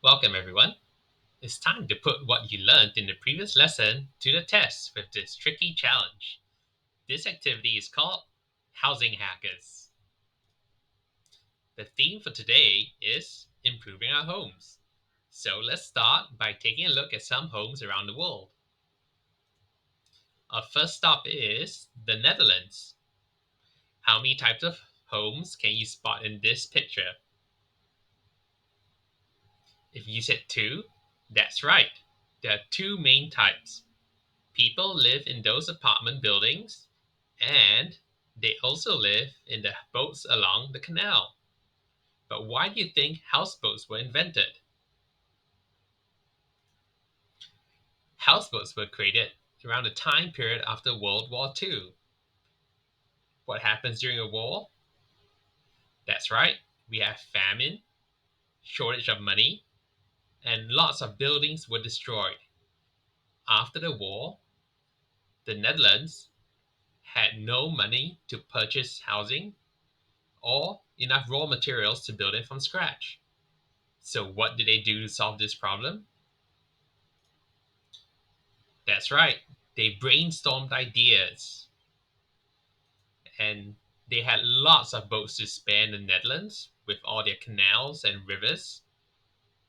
Welcome, everyone. It's time to put what you learned in the previous lesson to the test with this tricky challenge. This activity is called Housing Hackers. The theme for today is improving our homes. So let's start by taking a look at some homes around the world. Our first stop is the Netherlands. How many types of homes can you spot in this picture? If you said two, that's right. There are two main types. People live in those apartment buildings, and they also live in the boats along the canal. But why do you think houseboats were invented? Houseboats were created around the time period after World War II. What happens during a war? That's right, we have famine, shortage of money, and lots of buildings were destroyed. After the war, the Netherlands had no money to purchase housing or enough raw materials to build it from scratch. So, what did they do to solve this problem? That's right, they brainstormed ideas and they had lots of boats to span the Netherlands with all their canals and rivers.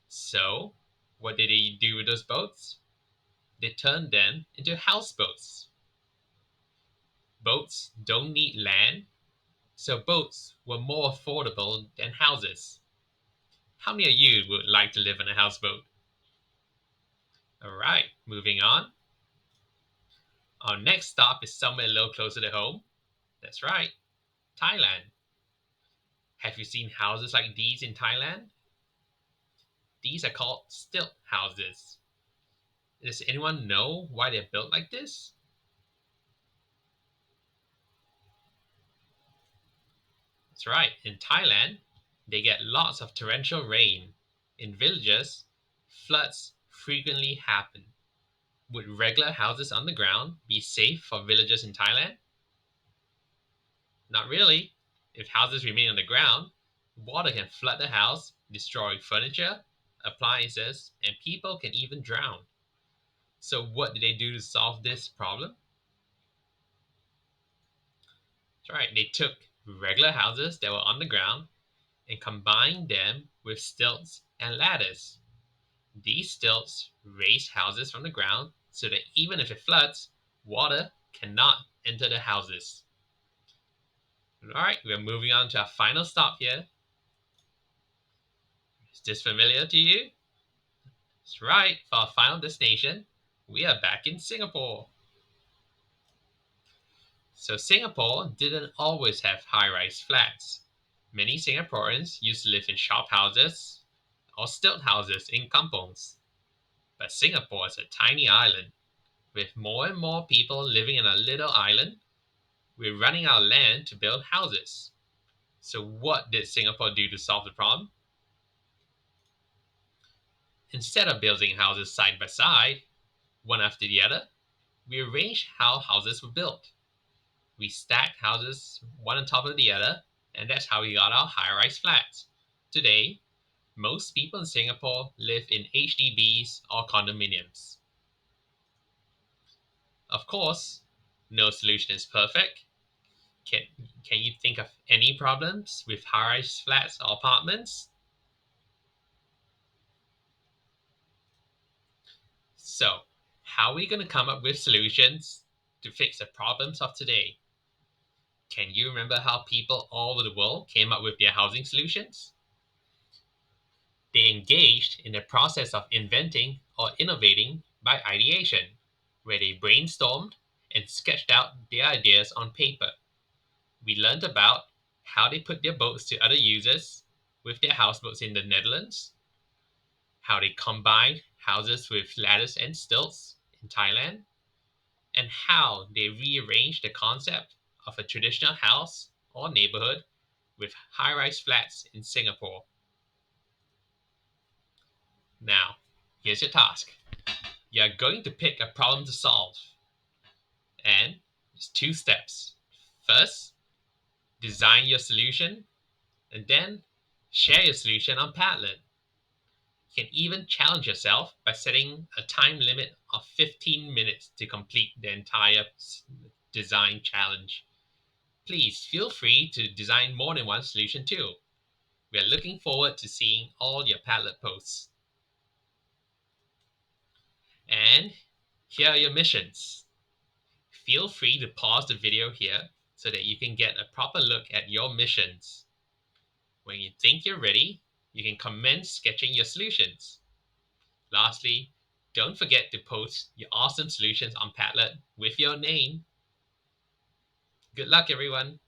So, what did they do with those boats? They turned them into houseboats. Boats don't need land, so boats were more affordable than houses. How many of you would like to live in a houseboat? All right, moving on. Our next stop is somewhere a little closer to home. That's right, Thailand. Have you seen houses like these in Thailand? These are called stilt houses. Does anyone know why they're built like this? That's right, in Thailand, they get lots of torrential rain. In villages, floods frequently happen. Would regular houses on the ground be safe for villagers in Thailand? Not really. If houses remain on the ground, water can flood the house, destroy furniture, appliances, and people can even drown. So, what did they do to solve this problem? That's right, they took regular houses that were on the ground and combined them with stilts and ladders. These stilts raise houses from the ground so that even if it floods, water cannot enter the houses. All right, we're moving on to our final stop here. Is this familiar to you? That's right, for our final destination, we are back in Singapore. So, Singapore didn't always have high rise flats. Many Singaporeans used to live in shop houses or stilt houses in kampongs. But Singapore is a tiny island. With more and more people living in a little island, we're running out of land to build houses. So, what did Singapore do to solve the problem? Instead of building houses side by side, one after the other, we arranged how houses were built. We stacked houses one on top of the other, and that's how we got our high rise flats. Today, most people in Singapore live in HDBs or condominiums. Of course, no solution is perfect. Can, can you think of any problems with high rise flats or apartments? So, how are we going to come up with solutions to fix the problems of today? Can you remember how people all over the world came up with their housing solutions? They engaged in the process of inventing or innovating by ideation, where they brainstormed and sketched out their ideas on paper. We learned about how they put their boats to other users with their houseboats in the Netherlands, how they combined houses with ladders and stilts in Thailand, and how they rearranged the concept of a traditional house or neighborhood with high rise flats in Singapore. Now, here's your task. You're going to pick a problem to solve, and it's two steps. First, design your solution, and then share your solution on Padlet. You can even challenge yourself by setting a time limit of 15 minutes to complete the entire design challenge. Please feel free to design more than one solution too. We are looking forward to seeing all your Padlet posts. And here are your missions. Feel free to pause the video here so that you can get a proper look at your missions. When you think you're ready, you can commence sketching your solutions. Lastly, don't forget to post your awesome solutions on Padlet with your name. Good luck, everyone!